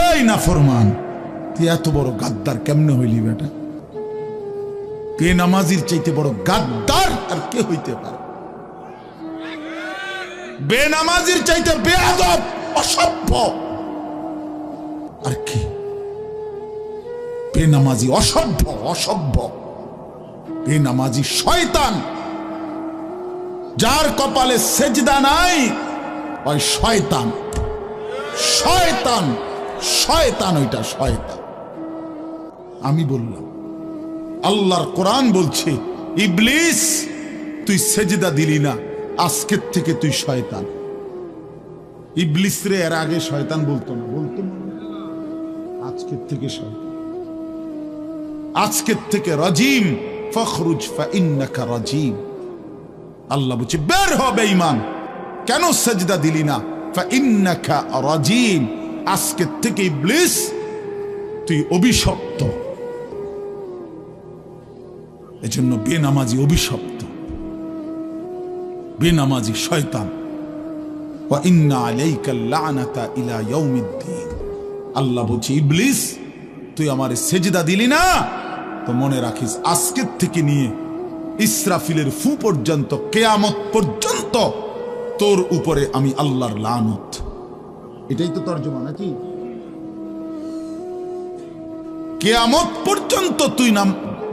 এই নাফরমান, তুই এত বড় গাদ্দার কেমনে হইলি বেটা? বেনামাজির চাইতে বড় গাদ্দার আর কে হইতে পারে? বেনামাজির চাইতে বেয়াদব, অসভ্য আর কি? বেনামাজি অসভ্য, অসভ্য বেনামাজি শয়তান। যার কপালে সেজদা নাই ওই শয়তান, শয়তান, শয়তান, ওইটা শয়তান। আমি বললাম, আল্লাহর কোরআন বলছে, ইবলিস তুই সেজদা দিলি না, আজকের থেকে তুই শয়তান। ইবলিস রে এর আগে শয়তান বলতো না, বলতো না, আজকের থেকে শয়তান, আজকের থেকে রাজিম, ফখরুজ ফাইন্নাকা রাজিম। আল্লাহ বলছে বের হ বেঈমান, কেন সেজদা দিলি না? ফাইন্নাকা রাজিম, আজকের থেকে ইবলিস তুই অভিশপ্ত। এজন্য বেনামাজি অভিশপ্ত, বেনামাজি শয়তান। ওয়া ইন্না আলাইকাল লানাতা ইলা ইয়াউমিদ্দিন। আল্লাহ বলছে ইবলিস তুই আমারে সেজদা দিলি না, তো মনে রাখিস আজকের থেকে নিয়ে ইসরাফিলের ফু পর্যন্ত, কিয়ামত পর্যন্ত তোর উপরে আমি আল্লাহর লানত। এটাই তো তরজমা নাকি? কিয়ামত পর্যন্ত তুই নাম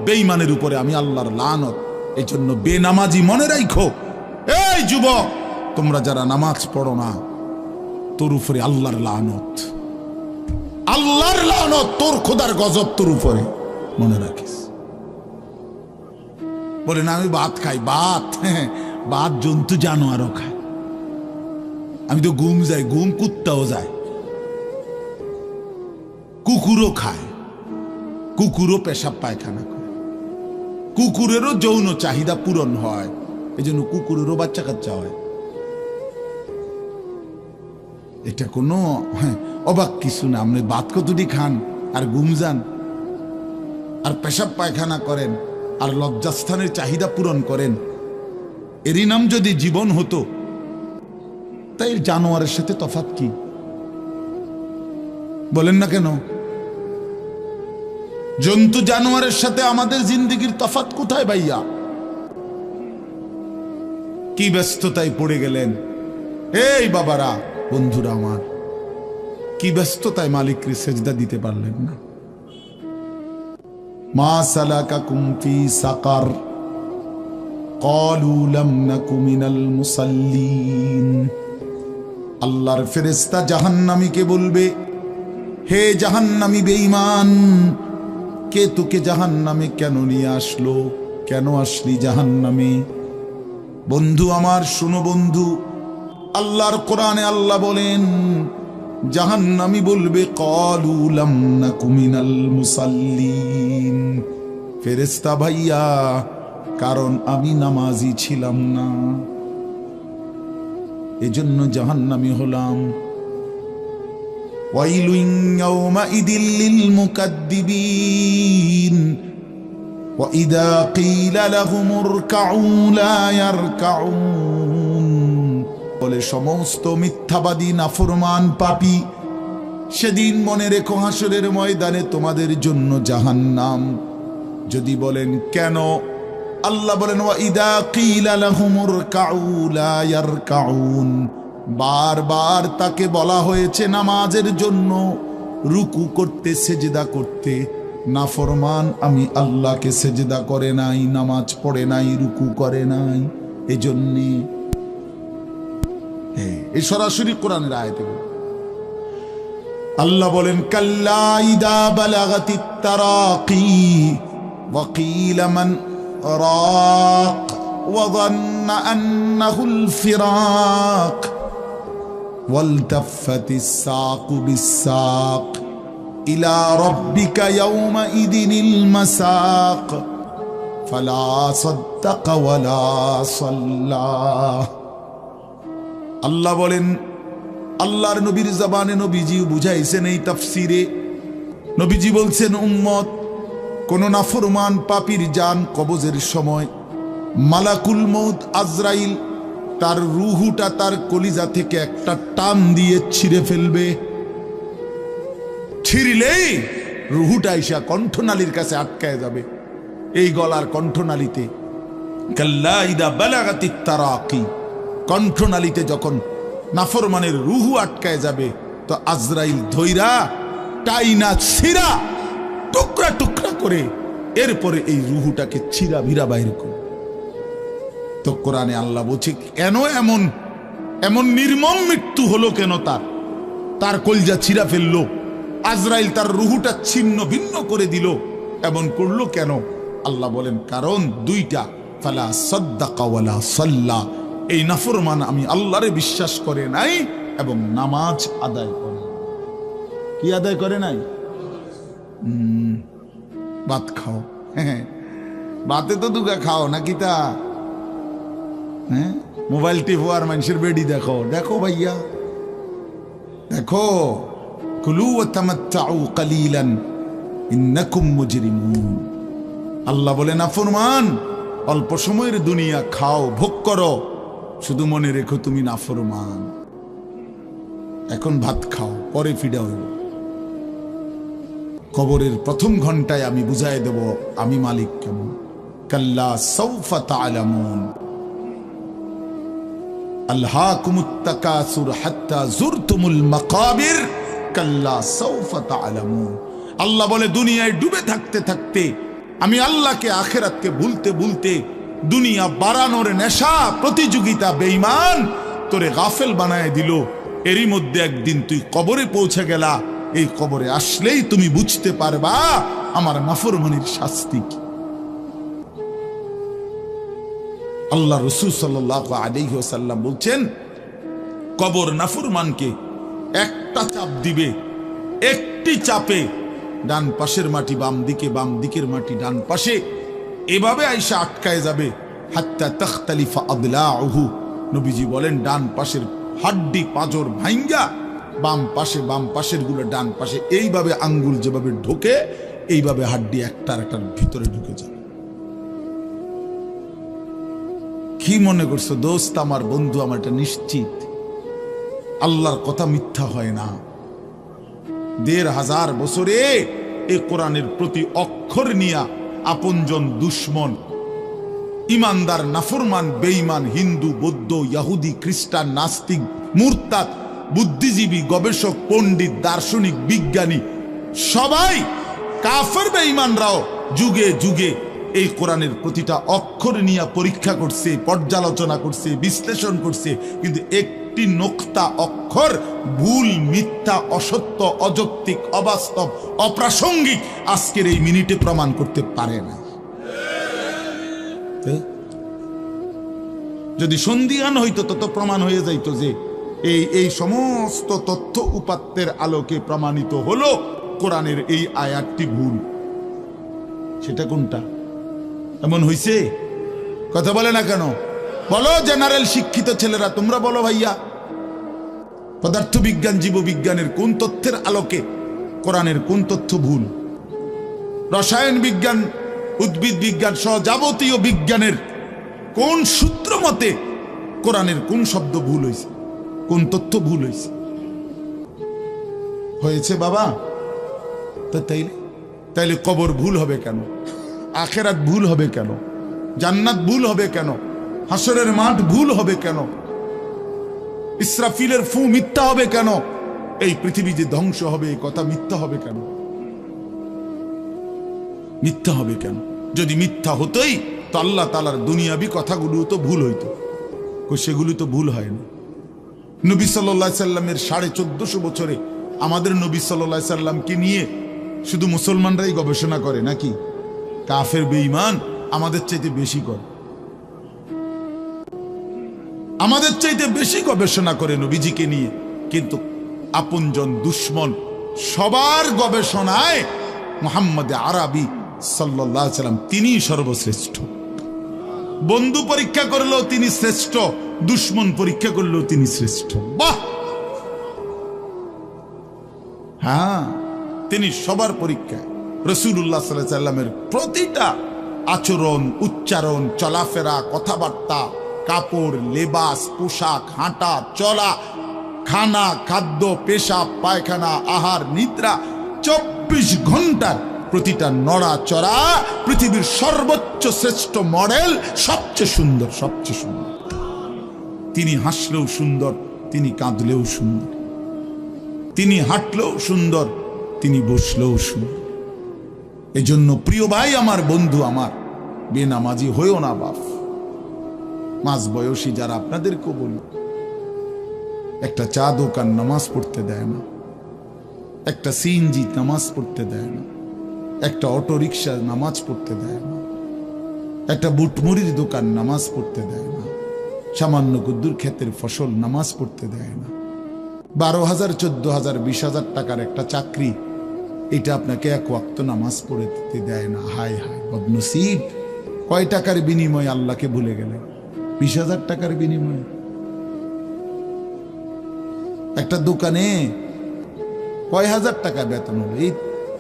বেঈমানের উপরে আমি আল্লাহর লানত। এই জন্য বেনামাজি মনে রাখো, এই যুবক তোমরা যারা নামাজ পড়ো না, তোর উপরে আল্লাহর লানত, আল্লাহর লানত, তোর খোদার গজব তোর উপরে, মনে রাখিস। বলে না আমি ভাত খাই, ভাত, ভাত জন্তু জানোয়ারও খায়। আমি তো ঘুম যাই, ঘুম কুত্তাও যায়, কুকুরও খায়, কুকুরও পেশাব পায়খানা করে, কুকুরেরও যৌন চাহিদা পূরণ হয়, এই জন্য কুকুরেরও বাচ্চা কাচ্চা হয়। এটা কোনো অবাক কিছু না। আপনি ভাত কতটি খান আর ঘুম যান আর পেশাব পায়খানা করেন আর লজ্জাস্থানের চাহিদা পূরণ করেন, এরই নাম যদি জীবন হতো, তাই জানোয়ারের সাথে তফাৎ কি? বলেন না কেন? জন্তু জানোয়ারের সাথে আমাদের জিন্দেগির তফাৎ কোথায় ভাইয়া? কি ব্যস্ততায় পড়ে গেলেন এই বাবারা, বন্ধুরা আমার, কি ব্যস্ততায় মালিককে সেজদা দিতে পারলেন না? মা সালাকাকুম ফি সাকার ক্বালু লাম নাকু মিনাল মুসাল্লিন। আল্লাহর ফেরেশতা জাহান্নামীকে বলবে, হে জাহান্নামী বেঈমান, কে তোকে জাহান্নামে কেন নিয়ে আসলো? কেন আসলি জাহান্নামে? বন্ধু আমার শুনো বন্ধু, আল্লাহর কোরআনে আল্লাহ বলেন জাহান্নামী বলবে ক্বালু লাম নাকু মিনাল মুসাল্লিন, ফেরেশতা ভাইয়া কারণ আমি নামাজি ছিলাম না, এজন্য জাহান্নামী হলাম। ওয়াইলুন ইয়াওমাইদিল লিল মুকাদ্দিবিন ওয়া ইযা ক্বিলা লাহুম ইরকাউ লা ইয়ারকাউন। বলে সমস্ত মিথ্যাবাদী নাফরমান পাপী, সেদিন মনে রেখো হাসরের ময়দানে তোমাদের জন্য জাহান্নাম। যদি বলেন কেন, আল্লাহ বলেন ওয়া ইযা ক্বিলা লাহুম ইরকাউ লা ইয়ারকাউন, বারবার তাকে বলা হয়েছে নামাজের জন্য রুকু করতে, সেজদা করতে, নাফরমান আমি আল্লাহকে সেজদা করে নাই, নামাজ পড়ে নাই, রুকু করে নাই। এজন্যে এই সরাসরি কোরআনের আয়াতে আল্লাহ বলেন কাল্লা ইদা বালাগাতিত তারাকি ওয়া কিলা মান রাক ওয়া যান্না আন্নাহুল ফিরাক ওয়ালতাফাতিস সাকু বিস-সাক ইলা রাব্বিকা ইয়াওমাইদিনিল মাসাক ফালা সাদ্দাকা ওয়ালা সাল্লা। আল্লাহ বলেন, আল্লাহর নবীর জবানে নবীজি বুঝাইছেন এই তাফসিরে। নবীজি বলছেন উম্মত, কোন নাফরমান পাপীর জান কবজের সময় মালাকুল মউত আজরাইল তার রুহুটা তার কলিজা থেকে একটা টান দিয়ে ছিঁড়ে ফেলবে। ছিঁড়লেই রুহুটা আইসা কণ্ঠনালীর কাছে আটকায় যাবে। এই গলার কণ্ঠনালীতে কাল্লা ইদা বালাগাতিত তারাকি, কণ্ঠনালীতে যখন নাফরমানের রুহু আটকায় যাবে তো আজরাইল ধৈরা টাইনা ছিঁড়া টুকরা টুকরা করে এরপরে এই রুহুটাকে ছিঁড়া ভিড়া বাইর করে। তো কোরআনে আল্লাহ বলছে কেন এমন এমন নির্মম মৃত্যু হলো, কেন তার কলজা ছিঁড়া ফেললো, আজরাইল তার রুহুটা ছিন্ন ভিন্ন করে দিল, এমন করলো কেন? আল্লাহ বলেন কারণ দুইটা, ফালা সাদ্দাকা ওয়ালা সাল্লা, এই নাফরমান আমি আল্লাহরে বিশ্বাস করে নাই এবং নামাজ আদায় করে। কি আদায় করে নাই? ভাত খাও, হ্যাঁ ভাতে তো দুগা খাও নাকি তা? হ্যাঁ মোবাইল টিপো আর মানুষের বেডি দেখো, দেখো ভাইয়া দেখো। কুলু ওয়া তামাত্তাউ কালিলান ইন্নাকুম মুজরিমুন। আল্লাহ বলে নাফরমান অল্প সময়ের দুনিয়া খাও, ভোগ করো, শুধু মনে রেখো তুমি নাফরমান। এখন ভাত খাও, পরে ফিডা হইব। কবরের প্রথম ঘন্টায় আমি বুঝাই দেব আমি মালিক কেমন। কাল্লা সাউফা তা'লামুন আলহাকুমুত তাকাসুর হাত্তা যুরতুমুল মাকাবির কাল্লা সাউফা তা'লামুন। আল্লাহ বলে দুনিয়ায় ডুবে থাকতে থাকতে আমি আল্লাহকে আখিরাতকে ভুলতে ভুলতে দুনিয়া বাড়ানোর নেশা প্রতিযোগিতা বেঈমান তোরে গাফেল বানায় দিল। এরই মধ্যে একদিন তুই কবরে পৌঁছে গেলা। এই কবরে আসলেই তুমি বুঝতে পারবা আমার নাফরমানির শাস্তি কি। আল্লাহ রাসূল সাল্লাল্লাহু আলাইহি ওয়াসাল্লাম বলছেন কবর নাফরমানকে একটা চাপ দিবে, একটি চাপে ডান পাশের মাটি বাম দিকে, বাম দিকের মাটি ডান পাশে, এভাবে আইসা আটকায় যাবে। হাত্তা তাখতালিফা আদলাউহু, নবীজি বলেন ডান পাশের হাড্ডি পাঁজর ভাঙ্গা বাম পাশের গুলো ডান পাশে, এইভাবে আঙ্গুল যেভাবে ঢোকে এইভাবে হাড্ডি একটার একটার ভিতরে ঢুকে যাবে। কি মনে করছো দোস্ত, আমার বন্ধু, আমার এটা নিশ্চিত আল্লাহর কথা মিথ্যা হয় না। ১৫০০ বছরে এই কোরআনের প্রতি অক্ষর নিয়া আপনজন দুশ্মন, ইমানদার নাফরমান বেঈমান, হিন্দু বৌদ্ধ ইহুদি খ্রিস্টান নাস্তিক মুরতাদ বুদ্ধিজীবী গবেষক পণ্ডিত দার্শনিক বিজ্ঞানী সবাই কাফের বেঈমানরাও যুগে যুগে এই কোরআনের প্রতিটা অক্ষর নিয়ে পরীক্ষা করছে, পর্যালোচনা করছে, বিশ্লেষণ করছে, কিন্তু একটি নোক্তা অক্ষর ভুল, মিথ্যা, অসত্য, অযৌক্তিক, অবাস্তব, অপ্রাসঙ্গিক আজকের এই মিনিটে প্রমাণ করতে পারে না। যদি সন্দিহান হইতো তত প্রমাণ হয়ে যাইত যে এই সমস্ত তথ্য উপাত্তের আলোকে প্রমাণিত হলো কোরআনের এই আয়াতটি ভুল। সেটা কোনটা? এমন হইছে? কথা বলে না কেন? বলো জেনারেল শিক্ষিত ছেলেরা, তোমরা বলো ভাইয়া, পদার্থবিজ্ঞান জীববিজ্ঞানের কোন তথ্যের আলোকে কোরআনের কোন তথ্য ভুল? রসায়ন বিজ্ঞান উদ্ভিদ বিজ্ঞান সহ যাবতীয় বিজ্ঞানের কোন সূত্র মতে কোরআনের কোন শব্দ ভুল হয়েছে, কোন তথ্য ভুল হয়েছে? হয়েছে বাবা। তো তাইলে কবর ভুল হবে কেন? আখিরাত ভুল হবে কেন? জান্নাত ভুল হবে কেন? হাসরের মাঠ ভুল হবে কেন? ইসরাফিলের ফু মিথ্যা হবে কেন? এই পৃথিবী যে ধ্বংস হবে এই কথা মিথ্যা হবে কেন? মিথ্যা হবে কেন? যদি মিথ্যা হতোই তো আল্লাহ তাআলার দুনিয়াবি কথাগুলো তো ভুল হইতো, সেগুলো তো ভুল হয় না। নবী সাল্লাল্লাহু আলাইহি সাল্লামের 1450 বছরে আমাদের নবী সাল্লাল্লাহু আলাইহি সাল্লামকে নিয়ে শুধু মুসলমানরাই গবেষণা করে নাকি? কাফের বেঈমান আমাদের চাইতে বেশি করে, আমাদের চাইতে বেশি গবেষণা করে নবীজিকে নিয়ে, কিন্তু আপনজন দুশ্মন সবার গবেষণায় মুহাম্মদ আরবি সাল্লাল্লাহু আলাইহি সাল্লাম তিনিই সর্বশ্রেষ্ঠ। বন্ধু পরীক্ষা করলেও তিনি শ্রেষ্ঠ, দুশ্মন পরীক্ষা করলেও তিনি শ্রেষ্ঠ। বাহ! হ্যাঁ, তিনি সবার পরীক্ষায়। রাসূলুল্লাহ সাল্লাল্লাহু আলাইহি সাল্লামের প্রতিটা আচরণ, উচ্চারণ, চলাফেরা, কথাবার্তা, কাপড়, লেবাস, পোশাক, হাঁটা চলা, খানা, খাদ্য, পেশাব, পায়খানা, আহার, নিদ্রা, 24 ঘন্টার প্রতিটা নড়াচড়া পৃথিবীর সর্বোচ্চ শ্রেষ্ঠ মডেল, সবচেয়ে সুন্দর, সবচেয়ে সুন্দর। তিনি হাসলেও সুন্দর, তিনি কাঁদলেও সুন্দর, তিনি হাঁটলেও সুন্দর, তিনি বসলেও সুন্দর। এজন্য প্রিয় ভাই আমার, বন্ধু আমার, বেনামাজি হইও না বাপ। মাঝ বয়সী যারা, আপনাদেরকেও বলি, একটা চা দোকান নামাজ পড়তে দেয় না, একটা সিএনজি নামাজ পড়তে দেয় না, একটা অটো রিক্সা নামাজ পড়তে দেয় না, একটা বুটমুড়ির দোকান নামাজ পড়তে দেয় না, সামান্য কুদ্দুর ক্ষেতের ফসল নামাজ পড়তে দেয় না। 12,000, 14,000, 20,000 টাকার একটা চাকরি, এটা আপনাকে এক ওয়াক্ত নামাজ পড়ে দিতে দেয় না। হায় হায় বদনসিব! কয় টাকার বিনিময়ে আল্লাহকে ভুলে গেলে? 20,000 টাকার বিনিময়ে। একটা দোকানে কয় হাজার টাকা বেতন হলো, এই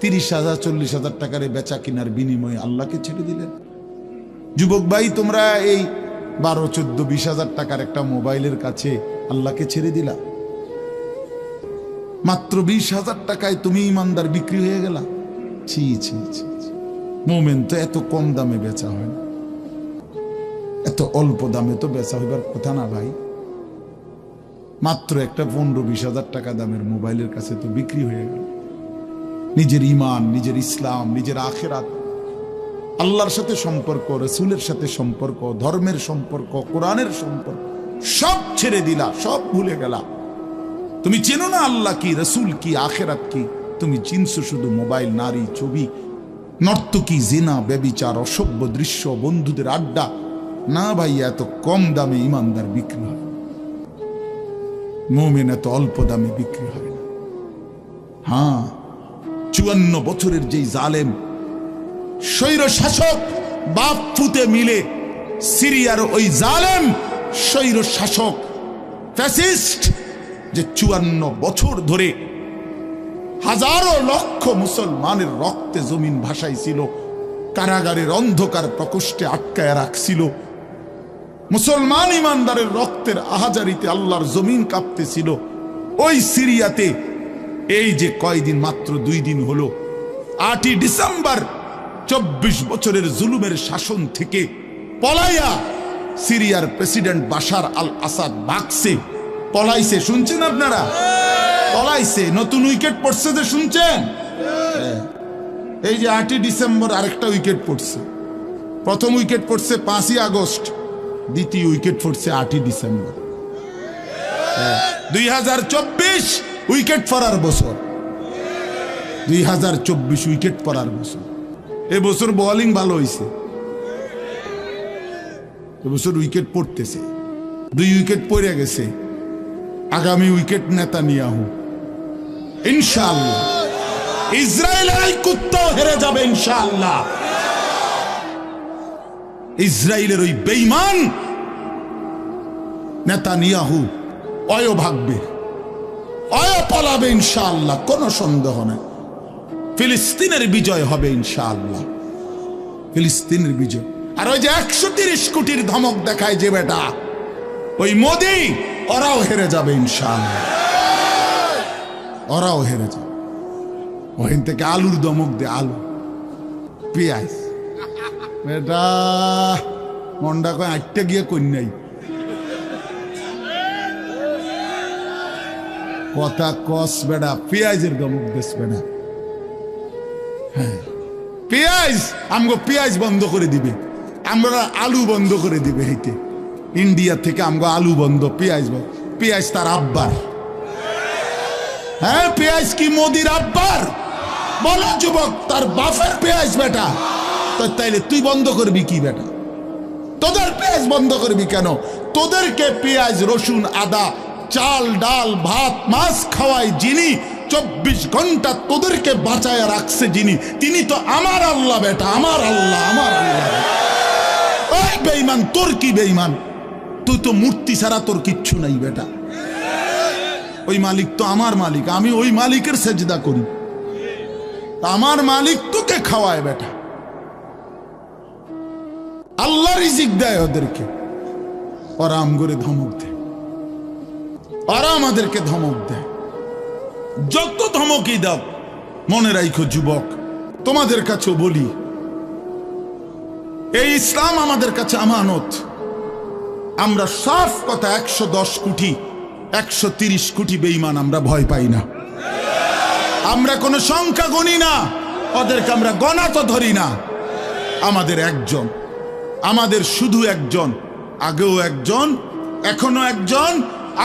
30,000, 40,000 টাকার বেচা কিনার বিনিময়ে আল্লাহকে ছেড়ে দিলেন। যুবক ভাই, তোমরা এই 12, 14, 20,000 টাকার একটা মোবাইলের কাছে আল্লাহকে ছেড়ে দিলা। মাত্র 20,000 টাকায় তুমি ইমানদার বিক্রি হয়ে গেলা। ছি ছি ছি! মোমেন তো এত কম দামে বেচা হয় না, এত অল্প দামে তো বেচা হইবার কথা না ভাই। মাত্র একটা 15-20,000 টাকা দামের মোবাইলের কাছে তো বিক্রি হয়ে গেল। নিজের ইমান, নিজের ইসলাম, নিজের আখিরাত, আল্লাহর সাথে সম্পর্ক, রাসূলের সাথে সম্পর্ক, ধর্মের সম্পর্ক, কোরআনের সম্পর্ক, সব ছেড়ে দিলা, সব ভুলে গেলা। তুমি চেনো না আল্লাহ কি, রাসূল কি, আখিরাত কি। তুমি চিনছো শুধু মোবাইল, নারী, ছবি, নর্তকী, জিনা, ব্যভিচার, অসভ্য দৃশ্য, বন্ধুদের আড্ডা। না ভাই, এত কম দামে ইমানদার বিক্রি হয়, মুমিন এত অল্প দামে বিক্রি হয় না। হ্যাঁ, 54 বছরের যেই জালেম স্বৈর শাসক বাপ ফুতে মিলে, সিরিয়ার ওই জালেম স্বৈর শাসক ফ্যাসিস্ট, যে 54 বছর ধরে হাজারো লক্ষ মুসলমানের রক্তে জমিন ভাসাইছিল, কারাগারের অন্ধকার প্রকোষ্ঠে আটকায় রাখছিল, মুসলমান ইমানদারের রক্তের আহাজারিতে আল্লাহর জমিন কাঁপতেছিল। ওই সিরিয়াতে এই যে কয়দিন, মাত্র 2 দিন হলো, 8ই ডিসেম্বর 24 বছরের জুলুমের শাসন থেকে পলাইয়া সিরিয়ার প্রেসিডেন্ট বাশার আল আসাদ ভাগছে, পলাইছে। শুনছেন আপনারা? পলাইছে। নতুন উইকেট পড়ছে যে, শুনছেন? এই যে 8ই ডিসেম্বর আরেকটা উইকেট পড়ছে। প্রথম উইকেট পড়ছে 5ই আগস্ট, দ্বিতীয় উইকেট পড়ছে 8ই ডিসেম্বর। 2024 উইকেট পড়ার বছর, 2024 উইকেট পড়ার বছর। এবছর বোলিং ভালো হয়েছে, এবছর উইকেট পড়তেছে। 2 উইকেট পড়ে গেছে, আগামী উইকেট নেতানিয়াহু ইনশাআল্লাহ। ইসরায়েলের এই কুত্তাও হেরে যাবে ইনশাআল্লাহ। ইসরায়েলের ওই বেঈমান নেতানিয়াহু অয় ভাগবে, অয় পলাবে ইনশাআল্লাহ, কোনো সন্দেহ নেই। ফিলিস্তিনের বিজয় হবে ইনশাআল্লাহ, ফিলিস্তিনের বিজয়। আর ওই যে 130 কোটির ধমক দেখায় যে বেটা, ওই মোদি, ওরাও হেরে যাবে ইনশাআল্লাহ, ওরাও হেরে যাবে। ওখান থেকে আলুর ধমক দে, আলু, পেঁয়াজ। বেটা মন্ডা কয় 8টা গিয়ে কন্যাই কথা কস বেটা, পেঁয়াজের ধমক দেশ বেটা। হ্যাঁ, পেঁয়াজ, আমগো পেঁয়াজ বন্ধ করে দিবে, আমরা আলু বন্ধ করে দিবে। হেঁটে ইন্ডিয়া থেকে আমগো আলু বন্ধ, পেঁয়াজ বন্ধ। পেঁয়াজ তার আব্বার। হ্যাঁ, পেঁয়াজ কি মোদির আব্বার? বলো যুবক, তার বাপের পেঁয়াজ বেটা। তো তাইলে তুই বন্ধ করবি কি বেটা? তোদের পেঁয়াজ বন্ধ করবি কেন? তোদেরকে পেঁয়াজ, রসুন, আদা, চাল, ডাল, ভাত, মাছ খাওয়াই যিনি, 24 ঘন্টা তোদেরকে বাঁচায় রাখছে যিনি, তিনি তো আমার আল্লাহ বেটা, আমার আল্লাহ, আমার আল্লাহ। ওই বেঈমান, তোর কি বেঈমান? তুই তো মূর্তি ছাড়া তোর কিচ্ছু নাই বেটা। ওই মালিক তো আমার মালিক, আমি ওই মালিকের সেজদা করি। আমার মালিক তোকে খাওয়ায় বেটা। আল্লাহ রিজিক দেয় ওদেরকে, ওরা আমগরে ধমক দেয়, ওরা আমাদেরকে ধমক দেয়। যত ধমকই দাও, মনে রাখো যুবক, তোমাদের কাছেও বলি, এই ইসলাম আমাদের কাছে আমানত। আমরা সাফ কথা 110 কোটি 130 কোটি বেঈমান আমরা ভয় পাই না। আমরা কোনো সংখ্যা গণি না, ওদেরকে আমরা গণা তো ধরি না। আমাদের একজন, আমাদের শুধু একজন, আগেও একজন, এখনো একজন,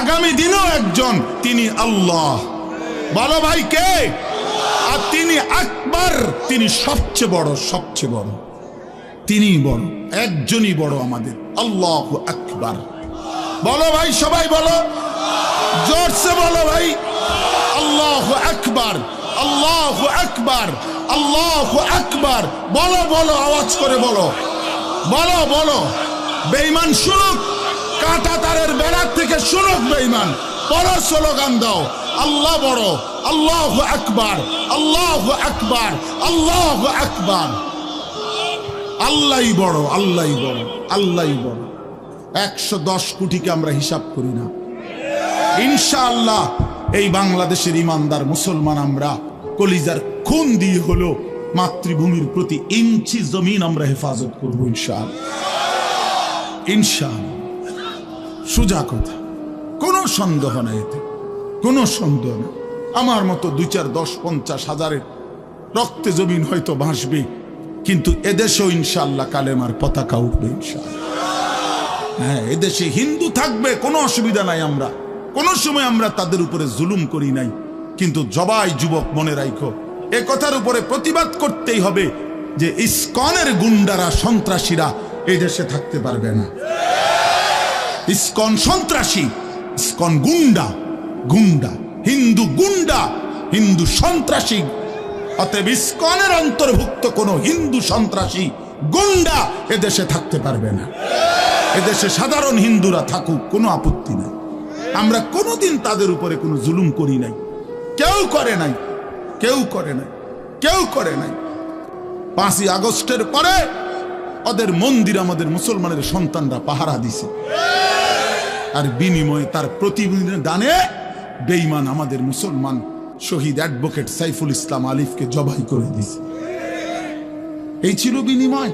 আগামী দিনও একজন, তিনি আল্লাহ। বলো ভাই কে? আর তিনি আকবার, তিনি সবচেয়ে বড়, সবচেয়ে বড়, তিনি বড়, একজনই বড় আমাদের, আল্লাহু আকবার। বলো ভাই, সবাই বলো, জোরসে বলো ভাই, আল্লাহু আকবার, আল্লাহু আকবার, আল্লাহু আকবার। বলো বলো, আওয়াজ করে বলো, বলো বলো। বেঈমান শুনুক, কাঁটা তারের বেড়ার থেকে শুনুক বেঈমান। বড় স্লোগান দাও, আল্লাহ বড়, আল্লাহু আকবার, আল্লাহু আকবার, আল্লাহু আকবার। আল্লাহই বড়, আল্লাহই বড়, আল্লাহই বড়। 110 কোটিকে আমরা হিসাব করি না। ইনশাআল্লাহ এই বাংলাদেশের ইমানদার মুসলমান আমরা কলিজার খুন দিয়ে হলো মাতৃভূমির প্রতি ইঞ্চি জমিন আমরা হেফাজত করবো ইনশাআল্লাহ, ইনশাআল্লাহ। সোজা কথা, কোনো সন্দেহ নাই এতে, কোনো সন্দেহ না। আমার মতো 2, 4, 10, 50 হাজারের রক্তে জমিন হয়তো ভাসবে, কিন্তু এদেশেও ইনশাআল্লাহ কালেমার পতাকা উঠবে ইনশাআল্লাহ। হ্যাঁ, এদেশে হিন্দু থাকবে, কোনো অসুবিধা নাই। আমরা কোনো সময় আমরা তাদের উপরে জুলুম করি নাই, কিন্তু জবাই যুবক মনে রাখো, এ কথার উপরে প্রতিবাদ করতেই হবে যে ইসকনের গুন্ডারা, সন্ত্রাসীরা এই দেশে থাকতে পারবে না। ইসকন সন্ত্রাসী, ইসকন গুন্ডা, গুন্ডা, হিন্দু গুন্ডা, হিন্দু সন্ত্রাসী। অতএব ইসকনের অন্তর্ভুক্ত কোন হিন্দু সন্ত্রাসী গুন্ডা এদেশে থাকতে পারবে না। এদেশে সাধারণ হিন্দুরা থাকুক, কোনো আপত্তি নাই। আমরা কোনোদিন তাদের উপরে কোনো জুলুম করি নাই, কেউ করে নাই, কেউ করে নাই, কেউ করে নাই। 5ই আগস্টের পরে ওদের মন্দির আমাদের মুসলমানের সন্তানরা পাহারা দিছে, আর বিনিময়ে তার প্রতিদানে বেঈমান আমাদের মুসলমান শহীদ অ্যাডভোকেট সাইফুল ইসলাম আলিফকে জবাই করে দিছে। এই ছিল বিনিময়,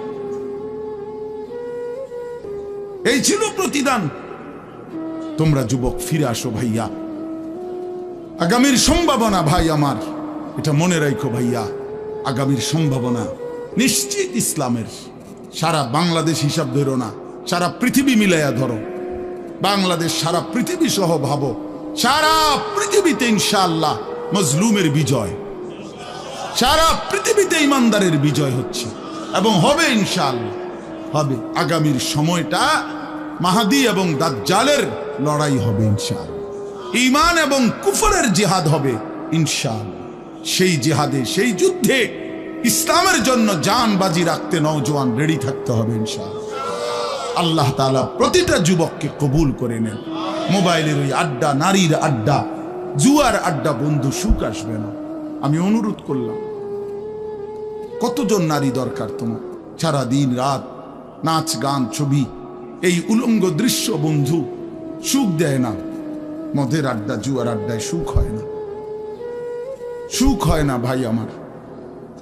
এই ছিল প্রতিদান। তোমরা যুবক ফিরে আসো ভাইয়া, আগামীর সম্ভাবনা ভাই আমার, এটা মনে রাখো ভাইয়া, আগামীর সম্ভাবনা নিশ্চিত ইসলামের। সারা বাংলাদেশ হিসাব ধরো না, সারা পৃথিবী মিলাইয়া ধরো। বাংলাদেশ সারা পৃথিবী সহ ভাবো, সারা পৃথিবীতে ইনশাআল্লাহ মজলুমের বিজয়, সারা পৃথিবীতে ইমানদারের বিজয় হচ্ছে এবং হবে ইনশাআল্লাহ, হবে। আগামীর সময়টা মাহাদি এবং দাজ্জালের লড়াই হবে ইনশাআল্লাহ। ঈমান এবং কুফরের জিহাদ হবে ইনশাআল্লাহ। সেই জিহাদে, সেই যুদ্ধে ইসলামের জন্য জান বাজি রাখতে নওজোয়ান রেডি থাকতে হবে ইনশাআল্লাহ। আল্লাহ তাআলা প্রতিটা যুবককে কবুল করে নেন। মোবাইলের ওই আড্ডা, নারীর আড্ডা, জুয়ার আড্ডা বন্ধু, সুখ আসবে না। আমি অনুরোধ করলাম, কতজন নারী দরকার তোমার? সারা দিন রাত নাচ গান ছবি, এই উলঙ্গ দৃশ্য বন্ধু সুখ দেয় না। মদের আড্ডা, জুয়ার আড্ডায় সুখ হয় না, সুখ হয় না ভাই আমার।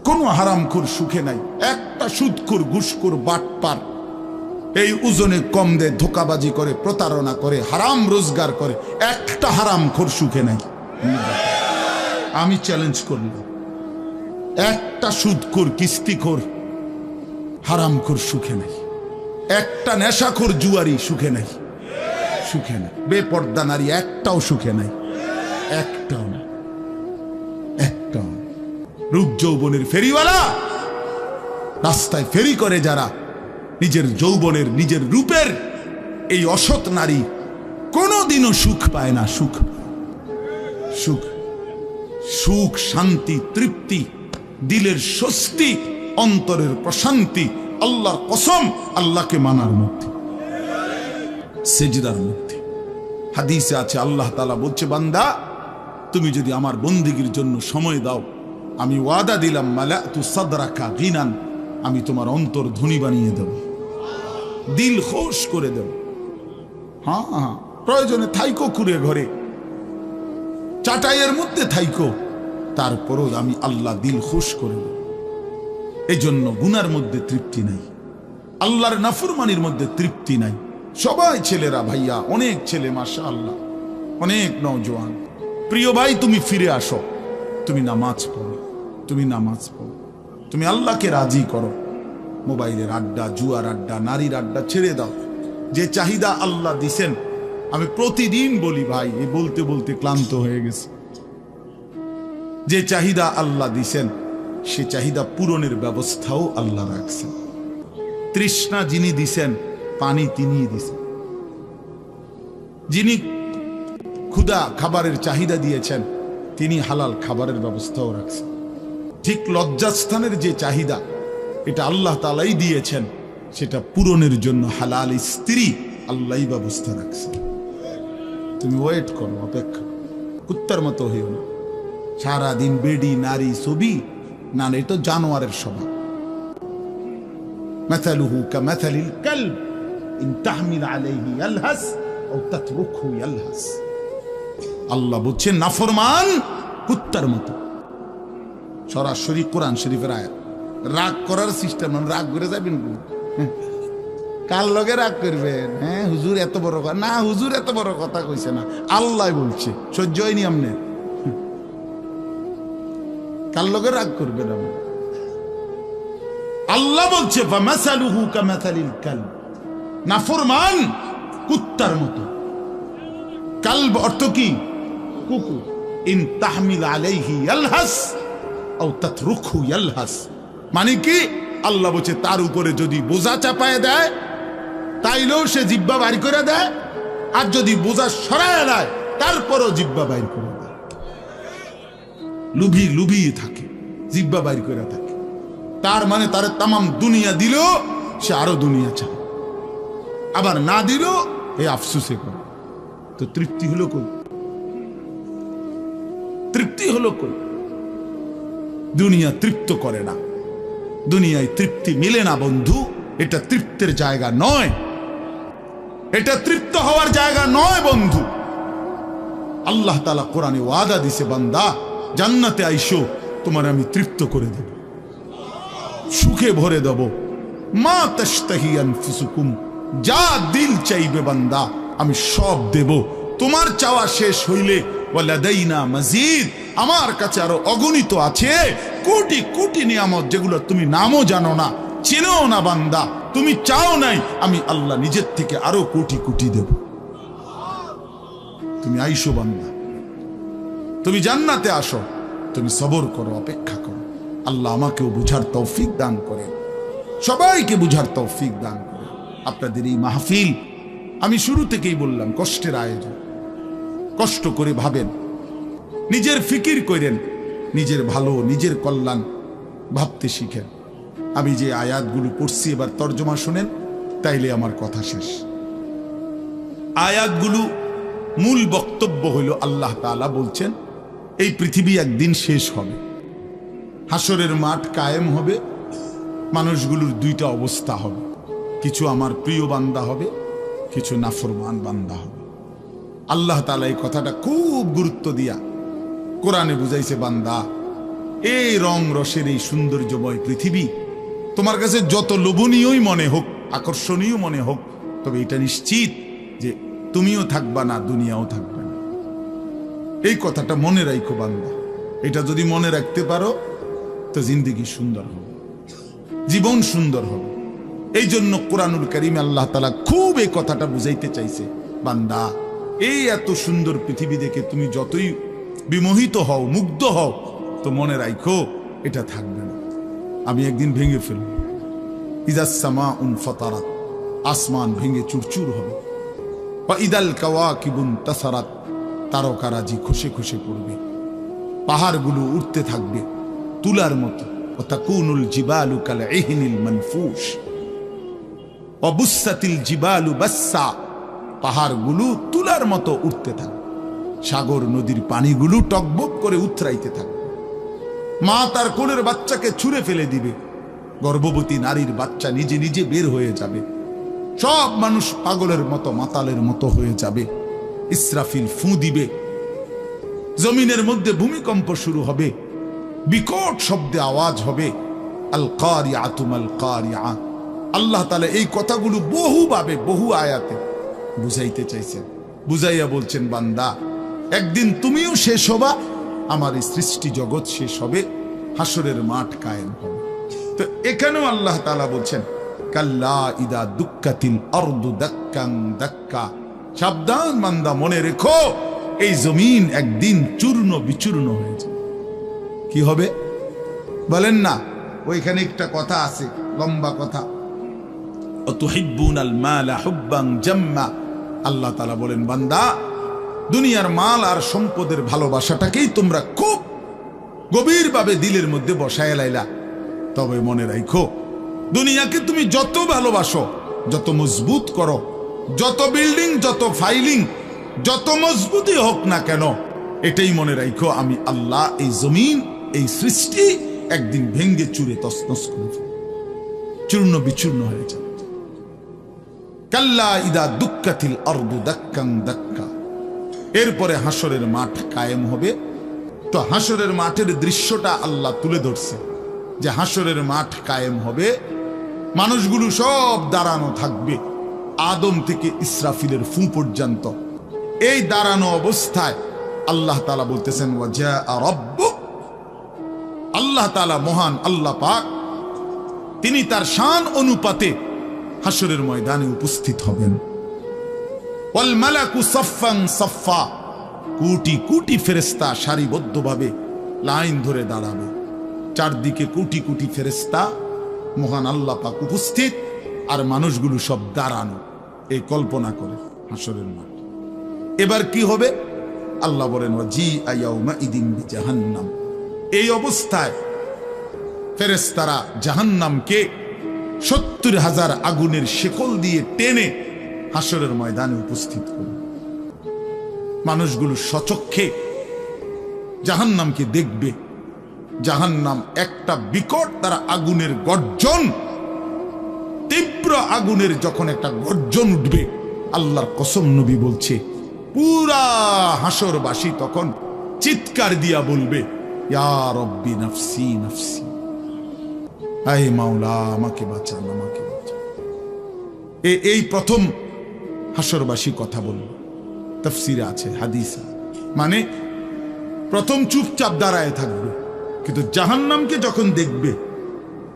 কোনো হারামখোর সুখে নাই। একটা সুদখোর, ঘুষখোর, বাটপার এই ওজনে কম দেয়, ধোকাবাজি করে, প্রতারণা করে, হারাম রোজগার করে, একটা হারামখোর সুখে নাই। আমি চ্যালেঞ্জ করলাম, একটা সুদখোর, কিস্তিখোর, হারামখোর সুখে নাই। একটা নেশাখোর জুয়ারি সুখে নাই, সুখে নাই। বেপর্দা নারী একটাও সুখে নাই, একটাও না, একটাও না। রূপ যৌবনের ফেরিওয়ালা, রাস্তায় ফেরি করে যারা, নিজের যৌবনের, নিজের রূপের এই অসৎ নারী কোনোদিনও সুখ পায় না। সুখ, সুখ, সুখ, শান্তি, তৃপ্তি, দিলের স্বস্তি, অন্তরের প্রশান্তি আল্লাহর কসম আল্লাহকে মানার মধ্যে, সেজদার মধ্যে। হাদিসে আছে, আল্লাহ তাআলা বলছে, বান্দা তুমি যদি আমার বন্দেগীর জন্য সময় দাও, আমি ওয়াদা দিলাম, মালাতু সাদরাকা গিনান, আমি তোমার অন্তর ধনী বানিয়ে দেব, দিল খোশ করে দেব। হ্যাঁ হ্যাঁ, প্রয়োজনে থাইকো কুড়ে ঘরে, চাটাইয়ের মধ্যে থাইকো, তারপরও আমি আল্লাহ দিল খুশ করে দেব। এই জন্য গুনার মধ্যে তৃপ্তি নাই, আল্লাহর নাফরমানির মধ্যে তৃপ্তি নাই। সবাই ছেলেরা ভাইয়া, অনেক ছেলে মাশাআল্লাহ, অনেক নওজোয়ান। প্রিয় ভাই, তুমি ফিরে আসো, তুমি নামাজ পড়ো, তুমি নামাজ পড়ো, তুমি আল্লাহকে রাজি করো। মোবাইলের আড্ডা, জুয়ার আড্ডা, নারীর আড্ডা ছেড়ে দাও। যে চাহিদা আল্লাহ দিছেন, আমি প্রতিদিন বলি ভাই, এই বলতে বলতে ক্লান্ত হয়ে গেছে। যে চাহিদা আল্লাহ দিছেন, সে চাহিদা পূরণের ব্যবস্থাও আল্লাহ রাখছেন। তৃষ্ণা যিনি দিছেন, পানি তিনিই দিছেন। যিনি ক্ষুধা খাবারের চাহিদা দিয়েছেন, তিনি হালাল খাবারের ব্যবস্থাও রাখছেন। ঠিক লজ্জাস্থানের যে চাহিদা, এটা আল্লাহ তাআলাই দিয়েছেন, সেটা পূরণের জন্য হালাল স্ত্রী আল্লাহই ব্যবস্থা রাখছেন। তুমি ওয়েট করো, অপেক্ষা, কুত্তার মতো হইও না। সারাদিন বেডি নারী ছবি, না এটা তো জানোয়ারের স্বভাব। মাথালুহু কামাথালিল কালব ইন তাহমিল আলাইহি ইয়ালহাস আও তাতরুকহু ইয়ালহাস। আল্লাহ বলছেন নাফরমান কুত্তার মতো। সরাসরি কোরআন শরীফের আয়াত। রাগ করার সিস্টেম, রাগ করে যাবেন কার লগে রাগ করবেন? হ্যাঁ হুজুর এত বড় কথা না, হুজুর এত বড় কথা কইছে না, আল্লাহ বলছে। সহ্য হয়নি আমনে? কার লগে রাগ করবেন আপনি? আল্লাহ বলছে ফামাসালুহু কামাসালিল কালব, নাফরমান কুত্তার মতো। কালব অর্থ কি? কুকুর। ইন তাহমিল আলাইহি ইয়ালহাস আও তাতরুকহু ইয়ালহাস, মানে কি? আল্লাহ বলছে তার উপরে যদি বোঝা চাপায় দেয়, তাইলেও সে জিহ্বা বাইর করে দেয়, আর যদি বোঝা সরায় দেয়, তারপরও জিহ্বা বাইর করে দেয়। লুভি লুভিয়ে থাকে, জিহ্বা বাইর করে থাকে। তার মানে তার তামাম দুনিয়া দিলেও সে আরো দুনিয়া চায়, আবার না দিলেও এই আফসুসে করে। তো তৃপ্তি হলো কই? তৃপ্তি হলো কই? দুনিয়া তৃপ্ত করে না, দুনিয়ায় তৃপ্তি মিলে না বন্ধু। এটা তৃপ্তের জায়গা নয়, এটা তৃপ্ত হওয়ার জায়গা নয় বন্ধু। আল্লাহ তাআলা কোরআনে ওয়াদা দিছে, বান্দা জান্নাতে আইসো, তোমার আমি তৃপ্ত করে দেব, সুখে ভরে দেব। মা তাশতাহি আনফুসুকুম, যা দিল চাইবে বান্দা আমি সব দেব। তোমার চাওয়া শেষ হইলে ওয়ালাদাইনা মাজিদ, আমার কাছে আরো অগণিত আছে কোটি কোটি নিয়ামত, যেগুলো তুমি নামও জানো না, চেনো না বান্দা। তুমি চাও নাই, আমি আল্লাহ নিজের থেকে আরো কোটি কোটি দেব। তুমি আইসো বান্দা, তুমি জান্নাতে আসো, তুমি সবর করো, অপেক্ষা করো। আল্লাহ আমাকেও বুঝার তৌফিক দান করে, সবাইকে বুঝার তৌফিক দান করে। আপনাদের এই মাহফিল, আমি শুরু থেকেই বললাম, কষ্টের আয়োজন। কষ্ট করে ভাবেন, নিজের ফিকির করেন, নিজের ভালো নিজের কল্যাণ ভাবতে শিখেন। আমি যে আয়াতগুলো পড়ছি এবার তর্জমা শুনেন, তাইলে আমার কথা শেষ। আয়াতগুলো মূল বক্তব্য হইল, আল্লাহ তাআলা বলছেন এই পৃথিবী একদিন শেষ হবে, হাসরের মাঠ কায়েম হবে, মানুষগুলোর দুইটা অবস্থা হবে, কিছু আমার প্রিয় বান্দা হবে, কিছু নাফরমান বান্দা হবে। আল্লাহ তাআলা এই কথাটা খুব গুরুত্ব দিয়া কোরআনে বুঝাইছে, বান্দা এই রং রসের এই সৌন্দর্যময় পৃথিবী তোমার কাছে যত লোভনীয়ই মনে হোক, আকর্ষণীয় মনে হোক, তবে এটা নিশ্চিত যে তুমিও থাকবা না, দুনিয়াও থাকবে না। এই কথাটা মনে রাখো বান্দা। এটা যদি মনে রাখতে পারো তো জিন্দেগি সুন্দর হবে, জীবন সুন্দর হবে। এই জন্য কোরআনুল কারীমে আল্লাহ তাআলা খুব এই কথাটা বুঝাইতে চাইছে, বান্দা এই এত সুন্দর পৃথিবী দেখে তুমি যতই বিমোহিত হও, মুগ্ধ হও, তো মনে রাখো এটা থাকবে না, আমি একদিন ভেঙে ফেলব। ইযাস সামাউন ফাতারাত, আসমান ভেঙে চুরচুর হবে। ওয়া ইদাল কাওয়াকিবুন তাসারাত, তারকারাজি খসে খসে পড়বে। পাহাড়গুলো উঠতে থাকবে তুলার মতো। ওয়া তাকুনুল জিবালু কাল ইহনিল মানফুশ ওয়া বুসাতিল জিবালু বাসসা, পাহাড়গুলো তুলার মতো উঠতে থাকবে। সাগর নদীর পানিগুলো টকবক করে উথরাইতে থাকবে। মা তার কোলের বাচ্চাকে ছুঁড়ে ফেলে দিবে, গর্ভবতী নারীর বাচ্চা নিজে নিজে বের হয়ে যাবে। সব মানুষ পাগলের মতো মাতালের মতো হয়ে যাবে। ইসরাফিল ফু দিবে, জমিনের মধ্যে ভূমিকম্প শুরু হবে, বিকট শব্দে আওয়াজ হবে, আল কারিআতু মাল কারিআ। আল্লাহ তাআলা এই কথাগুলো বহুভাবে বহু আয়াতে বুঝাইতে চাইছেন, বুঝাইয়া বলছেন, বান্দা একদিন তুমিও শেষ হবা, আমার এই সৃষ্টি জগৎ শেষ হবে, হাসরের মাঠ কায়েম হবে। তো এখানেও আল্লাহ তাআলা বলছেন, কাল্লা ইদা দুক্কাতিল আরদু দাক্কান দাক্কা, সাবধান বান্দা, মনে রেখো এই জমিন একদিন চূর্ণ বিচূর্ণ হয়ে যাবে। কি হবে বলেন না? ওইখানে একটা কথা আছে, লম্বা কথা, অতুহিব্বুনাল মালা হুব্বান জাম্মা। আল্লাহ তাআলা বলেন, বান্দা দুনিয়ার মাল আর সম্পদের ভালোবাসাটাকেই তোমরা খুব গভীরভাবে দিলের মধ্যে বসায় লাইলা। তবে মনে রাখো, দুনিয়াকে তুমি যত ভালোবাসো, যত মজবুত করো, যত বিল্ডিং, যত ফাইলিং, যত মজবুতই হোক না কেন, এটাই মনে রাখো, আমি আল্লাহ এই জমিন, এই সৃষ্টি একদিন ভেঙ্গে চুরে তছনছ করে ফেলব, চূর্ণ বিচূর্ণ হয়ে যাবে। কাল্লা ইদা দুক্কাতিল আরদু দাক্কান দাক্কা। এরপরে হাসরের মাঠ কায়েম হবে। তো হাসরের মাঠের দৃশ্যটা আল্লাহ তুলে ধরছে যে হাসরের মাঠ কায়েম হবে, মানুষগুলো সব দাঁড়ানো থাকবে, আদম থেকে ইসরাফিলের ফু পর্যন্ত। এই দাঁড়ানো অবস্থায় আল্লাহ তাআলা বলতেছেন, ওয়াজা রাব্বুক, আল্লাহ তাআলা মহান আল্লাহ পাক, তিনি তার শান অনুপাতে হাসরের ময়দানে উপস্থিত হবেন। ওয়াল মালাকু সাফফান সাফফা, কোটি কোটি ফেরেশতা সারিবদ্ধভাবে লাইন ধরে দাঁড়াবে, চারদিকে কোটি কোটি ফেরেশতা, মহান আল্লাহ পাক উপস্থিত, আর মানুষগুলো সব দাঁড়ানো। এই কল্পনা করে হাসরের মাঠ। এবার কি হবে? আল্লাহ বলেন, ওয়াজিআ ইয়াউমাইদিন বিজাহান্নাম। এই অবস্থায় ফেরেশতারা জাহান্নামকে ৭০,০০০ আগুনের শেকল দিয়ে টেনে হাসরের ময়দানে উপস্থিত করবে। মানুষগুলো সচক্ষে জাহান্নামকে দেখবে। জাহান্নাম একটা বিকট তারা আগুনের গর্জন, তীব্র আগুনের যখন একটা গর্জন উঠবে, আল্লাহর কসম নবী বলছে, পুরা হাসরবাসী তখন চিৎকার দিয়া বলবে, ইয়া রব্বি নাফসি নাফসি, আয় মাওলা আমাকে বাঁচান, আমাকে বাঁচান। এই প্রথম হাসরবাসী কথা বলবে। তাফসিরে আছে, হাদিসে, মানে প্রথম চুপচাপ দাঁড়ায় থাকবে, কিন্তু জাহান্নামকে যখন দেখবে,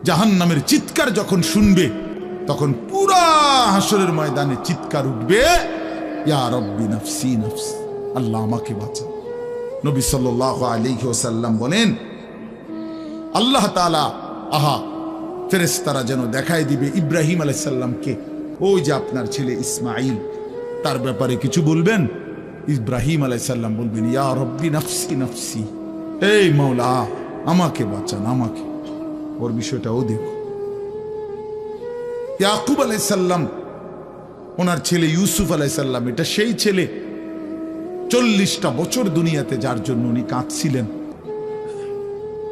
জাহান্নামের চিৎকার যখন শুনবে, তখন পুরা হাসরের ময়দানে চিৎকার উঠবে, ইয়া রব্বি নাফসি নাফসি, আল্লাহ আমাকে বাঁচান। নবী সাল্লাল্লাহু আলাইহি ওয়াসাল্লাম বলেন, আল্লাহ তাআলা ফেরেশতারা যেন দেখায় দিবে ইব্রাহিম আলাইহিস সালামকে, ওই যে আপনার ছেলে ইসমাঈল, তার ব্যাপারে কিছু বলবেন। ইব্রাহিম আলাইহিস সালাম বলবেন, ইয়া রব্বি নাফসি নাফসি, এই মাওলা আমাকে বাঁচান, আমাকে। ওর বিষয়টাও দেখো। ইয়াকুব আলাইহিস সালাম, ওনার ছেলে ইউসুফ আলাইহিস সালাম, এটা সেই ছেলে 40টা বছর দুনিয়াতে যার জন্য উনি কাঁদছিলেন।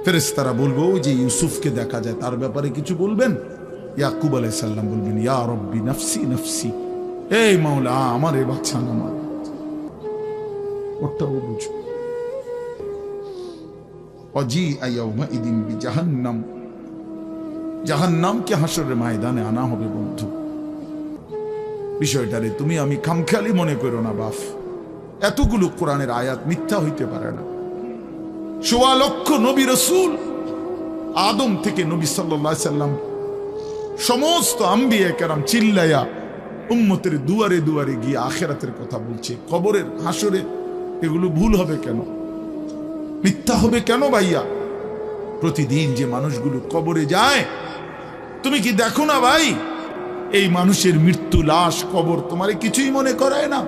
ফেরেশতারা বলবো, ওই যে ইউসুফকে দেখা যায়, তার ব্যাপারে কিছু বলবেন। ইয়াকুব আলাইহিস সালাম বলবেন, ইয়া রব্বি নাফসি নাফসি, এই মাওলা আমারে বাঁচান, আমার। ওটাও বুঝো। ওয়াজিআ ইয়াউমাইদিন বিজাহান্নাম, জাহান্নামকে হাসরের ময়দানে আনা হবে। বন্ধু, বিষয়টারে তুমি আমি খামখেয়ালি মনে করো না বাপ। এতগুলো কোরআনের আয়াত মিথ্যা হইতে পারে না। ১৬ লক্ষ নবী রাসূল, আদম থেকে নবী সাল্লাল্লাহু আলাইহি সাল্লাম, সমস্ত আম্বিয়া কেরাম চিল্লায়া উম্মতের দুয়ারে দুয়ারে গিয়ে আখিরাতের কথা বলছে, কবরের, হাসরের। এগুলো ভুল হবে কেন? মিথ্যা হবে কেন ভাইয়া? প্রতিদিন যে মানুষগুলো কবরে যায়, তুমি কি দেখো না ভাই, এই মানুষের মৃত্যু, লাশ, কবর তোমারে কিছুই মনে করায় না?